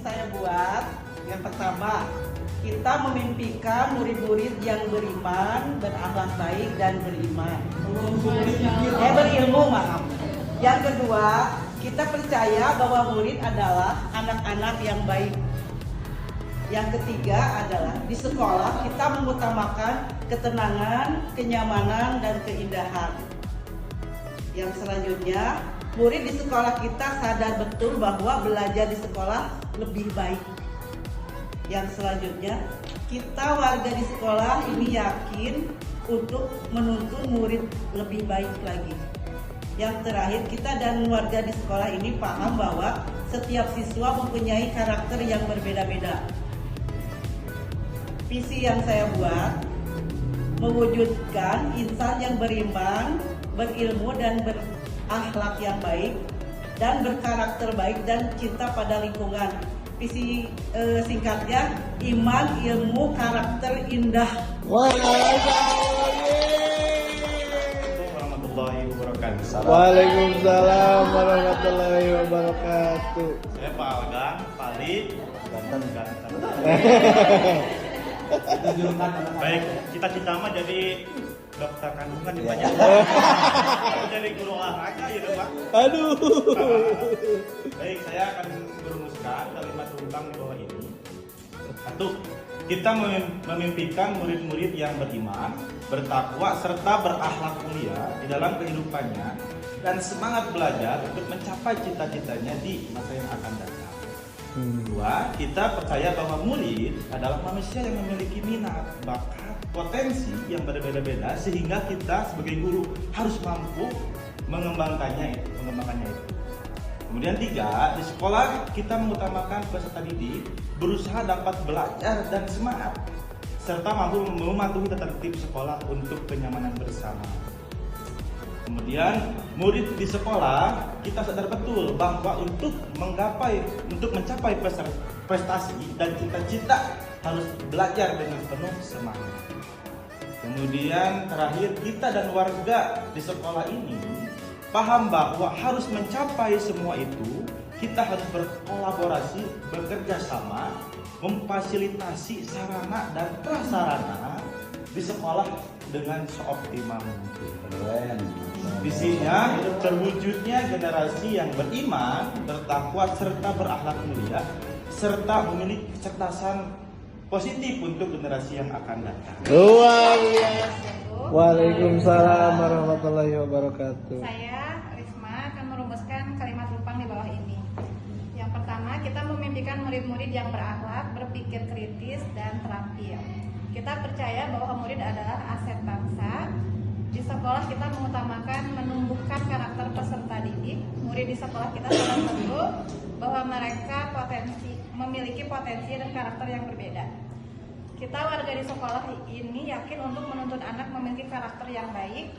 saya buat, yang pertama, kita memimpikan murid-murid yang beriman, berakhlak baik dan beriman. Berilmu, maaf. Yang kedua, kita percaya bahwa murid adalah anak-anak yang baik. Yang ketiga adalah di sekolah kita mengutamakan ketenangan, kenyamanan, dan keindahan. Yang selanjutnya, murid di sekolah kita sadar betul bahwa belajar di sekolah lebih baik. Yang selanjutnya, kita warga di sekolah ini yakin untuk menuntun murid lebih baik lagi. Yang terakhir, kita dan warga di sekolah ini paham bahwa setiap siswa mempunyai karakter yang berbeda-beda. Visi yang saya buat mewujudkan insan yang beriman, berilmu dan berakhlak yang baik dan berkarakter baik dan cinta pada lingkungan. Visi singkatnya iman, ilmu, karakter indah. Waalaikumsalam warahmatullahi wabarakatuh. Saya Pak Algan, Pali, Banten. Baik, cita-cita mah jadi dokter kandungan di banyak. Jadi guru olahraga ya Pak. Aduh. Baik, saya akan merumuskan kalimat rumbang di bawah ini. Satu, kita memimpikan murid-murid yang beriman, bertakwa serta berakhlak mulia di dalam kehidupannya dan semangat belajar untuk mencapai cita-citanya di masa yang akan datang. Dua, kita percaya bahwa murid adalah manusia yang memiliki minat, bakat, potensi yang berbeda-beda sehingga kita sebagai guru harus mampu mengembangkannya itu. Kemudian tiga, di sekolah kita mengutamakan peserta didik berusaha dapat belajar dan semangat serta mampu mematuhi tata tertib sekolah untuk kenyamanan bersama. Kemudian murid di sekolah kita sadar betul bahwa untuk mencapai prestasi dan cita-cita harus belajar dengan penuh semangat. Kemudian terakhir, kita dan warga di sekolah ini paham bahwa harus mencapai semua itu kita harus berkolaborasi, bekerja sama, memfasilitasi sarana dan prasarana di sekolah dengan seoptimal mungkin. Visinya terwujudnya generasi yang beriman, bertakwa serta berakhlak mulia serta memiliki kecerdasan positif untuk generasi yang akan datang. Luar biasa. Waalaikumsalam warahmatullahi wabarakatuh. Saya Risma akan merumuskan kalimat rumpang di bawah ini. Yang pertama, kita memimpikan murid-murid yang berakhlak, berpikir kritis dan terampil. Kita percaya bahwa murid adalah aset bangsa. Di sekolah kita mengutamakan menumbuhkan karakter peserta didik. Murid di sekolah kita sadar betul bahwa mereka memiliki potensi dan karakter yang berbeda. Kita warga di sekolah ini yakin untuk menuntun anak memiliki karakter yang baik.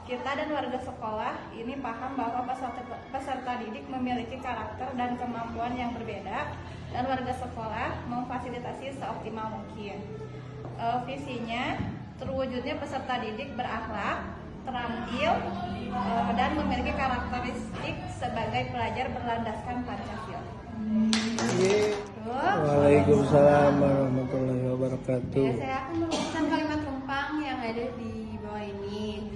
Kita dan warga sekolah ini paham bahwa peserta didik memiliki karakter dan kemampuan yang berbeda dan warga sekolah memfasilitasi seoptimal mungkin. Visinya terwujudnya peserta didik berakhlak, terampil, dan memiliki karakteristik sebagai pelajar berlandaskan Pancasila. Waalaikumsalam warahmatullahi wabarakatuh. Ya, saya akan merumuskan kalimat rumpang yang ada di bawah ini.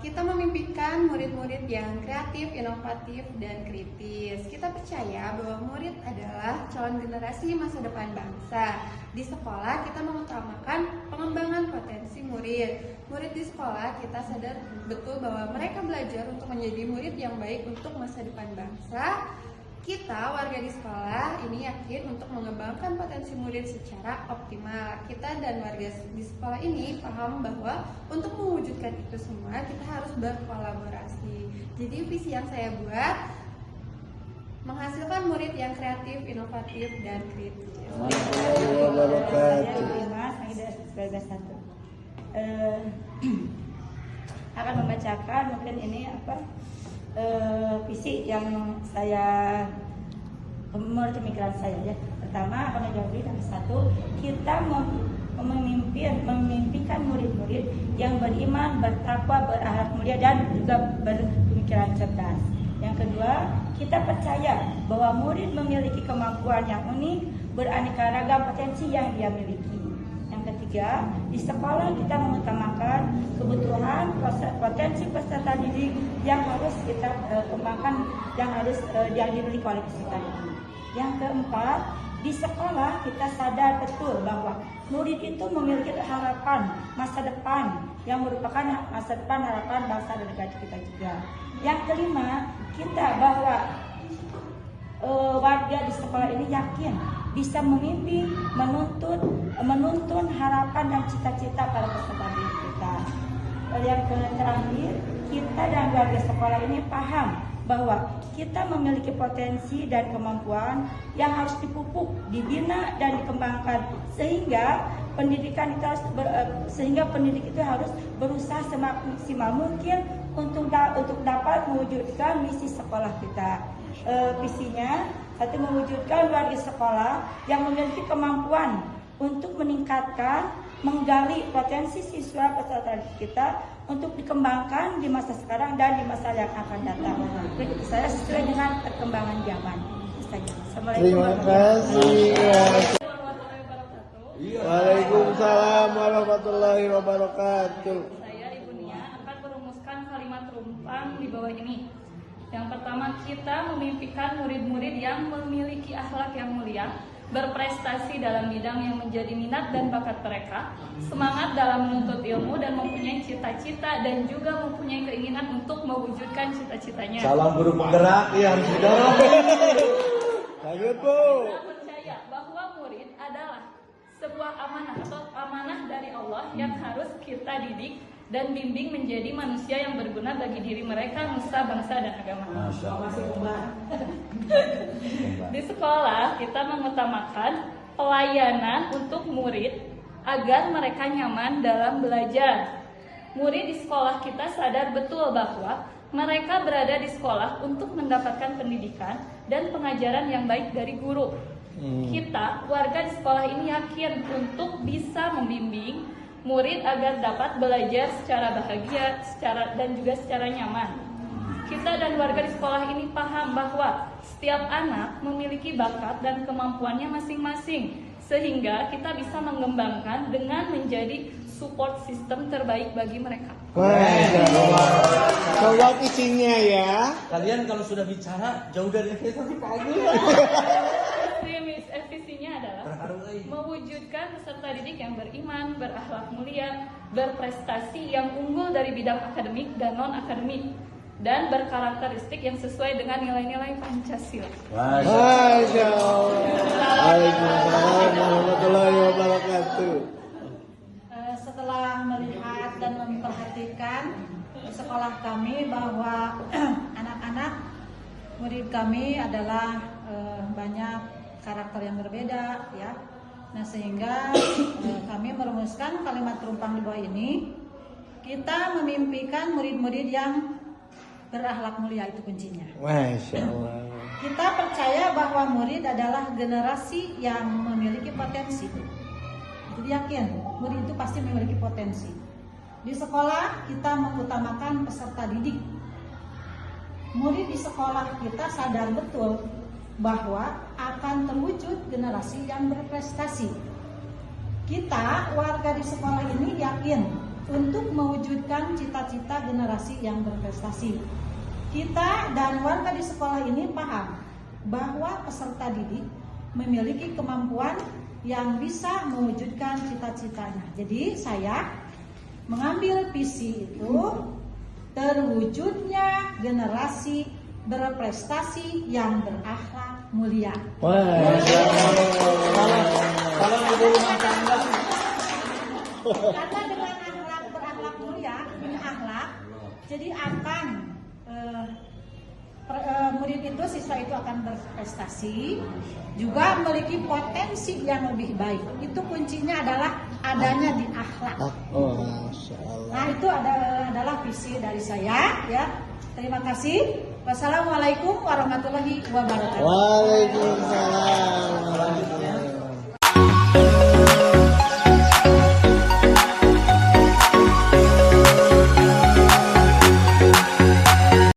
Kita memimpikan murid-murid yang kreatif, inovatif, dan kritis. Kita percaya bahwa murid adalah calon generasi masa depan bangsa. Di sekolah kita mengutamakan pengembangan potensi murid. Murid di sekolah kita sadar betul bahwa mereka belajar untuk menjadi murid yang baik untuk masa depan bangsa. Kita warga di sekolah ini yakin untuk mengembangkan potensi murid secara optimal. Kita dan warga di sekolah ini paham bahwa untuk mewujudkan itu semua kita harus berkolaborasi. Jadi visi yang saya buat menghasilkan murid yang kreatif, inovatif, dan kritis. Akan membacakan mungkin ini visi yang saya menurut pemikiran saya ya. Pertama akan menjawab yang satu, kita memimpikan murid-murid yang beriman, bertakwa, berakhlak mulia dan juga berpemikiran cerdas. Yang kedua, kita percaya bahwa murid memiliki kemampuan yang unik, beraneka ragam potensi yang dia miliki. Yang ketiga, di sekolah kita mengutamakan kebutuhan potensi peserta didik yang harus kita kembangkan, yang dimiliki oleh peserta didik. Yang keempat, di sekolah kita sadar betul bahwa murid itu memiliki harapan masa depan yang merupakan masa depan harapan bangsa dan negara kita juga. Yang kelima, kita bahwa warga di sekolah ini yakin bisa memimpin, menuntun harapan dan cita-cita para peserta didik kita. Yang terakhir, kita dan warga sekolah ini paham bahwa kita memiliki potensi dan kemampuan yang harus dipupuk, dibina dan dikembangkan sehingga pendidik itu harus berusaha semaksimal mungkin untuk dapat mewujudkan misi sekolah kita. Visinya satu, mewujudkan warga sekolah yang memiliki kemampuan untuk meningkatkan, menggali potensi siswa peserta kita untuk dikembangkan di masa sekarang dan di masa yang akan datang. Saya sesuai dengan perkembangan zaman. Terima kasih. Waalaikumsalam warahmatullahi wabarakatuh. Saya Ibu Nia akan merumuskan kalimat rumpang di bawah ini. Yang pertama, kita memimpikan murid-murid yang memiliki akhlak yang mulia, berprestasi dalam bidang yang menjadi minat dan bakat mereka, semangat dalam menuntut ilmu dan mempunyai cita-cita dan juga mempunyai keinginan untuk mewujudkan cita-citanya. Salam guru penggerak ya, harus didorong. Lanjut Bu. Kita percaya bahwa murid adalah sebuah amanah atau amanah dari Allah yang harus kita didik dan bimbing menjadi manusia yang berguna bagi diri mereka, nusa, bangsa, dan agama. Di sekolah kita mengutamakan pelayanan untuk murid agar mereka nyaman dalam belajar. Murid di sekolah kita sadar betul bahwa mereka berada di sekolah untuk mendapatkan pendidikan dan pengajaran yang baik dari guru. Kita, warga di sekolah ini yakin untuk bisa membimbing murid agar dapat belajar secara bahagia dan juga secara nyaman. Kita dan warga di sekolah ini paham bahwa setiap anak memiliki bakat dan kemampuannya masing-masing, sehingga kita bisa mengembangkan dengan menjadi support system terbaik bagi mereka. Jawab isinya ya. Kalian kalau sudah bicara jauh dari ekspektasi Pak Agus. Visinya adalah mewujudkan peserta didik yang beriman, berakhlak mulia, berprestasi yang unggul dari bidang akademik dan non-akademik, dan berkarakteristik yang sesuai dengan nilai-nilai Pancasila. Masya Allah. Waalaikumsalam warahmatullahi wabarakatuh. Setelah melihat dan memperhatikan sekolah kami bahwa anak-anak murid kami adalah banyak karakter yang berbeda ya. Nah, sehingga kami merumuskan kalimat rumpang di bawah ini. Kita memimpikan murid-murid yang berakhlak mulia, itu kuncinya. Masya Allah. Kita percaya bahwa murid adalah generasi yang memiliki potensi. Jadi yakin murid itu pasti memiliki potensi. Di sekolah kita mengutamakan peserta didik. Murid di sekolah kita sadar betul bahwa akan terwujud generasi yang berprestasi. Kita warga di sekolah ini yakin untuk mewujudkan cita-cita generasi yang berprestasi. Kita dan warga di sekolah ini paham bahwa peserta didik memiliki kemampuan yang bisa mewujudkan cita-citanya. Jadi saya mengambil visi itu terwujudnya generasi berprestasi yang berakhlak mulia. Kalau ibu rumah tangga Karena dengan berakhlak mulia, punya akhlak, jadi akan murid itu, siswa itu akan berprestasi, juga memiliki potensi yang lebih baik. Itu kuncinya adalah adanya di akhlak. Masya Allah. Nah, itu adalah visi dari saya ya. Terima kasih. Wassalamualaikum warahmatullahi wabarakatuh. Waalaikumsalam.